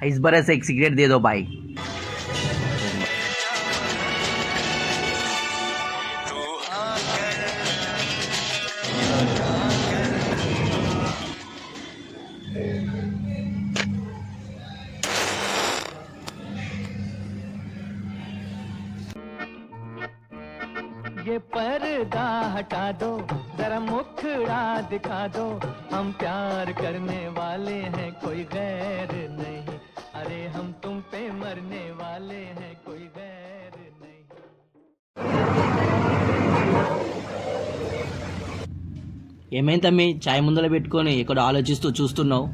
इस बार से एक सिगरेट दे दो भाई। ये पर्दा हटा दो, जरा मुखड़ा दिखा दो, हम प्यार करने वाले हैं, कोई गैर नहीं। अरे हम तुम पे मरने वाले हैं, कोई गैर नहीं। ఏమైంది తమ్మి చాయ్ ముందర పెట్టుకొని ఇక్కడ ఆలోచిస్తూ చూస్తున్నావు?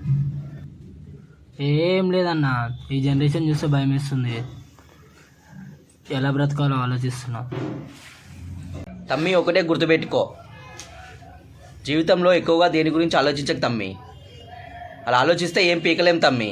ఏం లేదన్నా, ఈ జనరేషన్ చూస్తే భయం వేస్తుంది, ఎలా బ్రతకాలో ఆలోచిస్తున్నా. తమ్మి ఒకటే గుర్తుపెట్టుకో, జీవితంలో ఎక్కువగా దేని గురించి ఆలోచించకు తమ్మి. అలా ఆలోచిస్తే ఏం పీకలేం తమ్మి.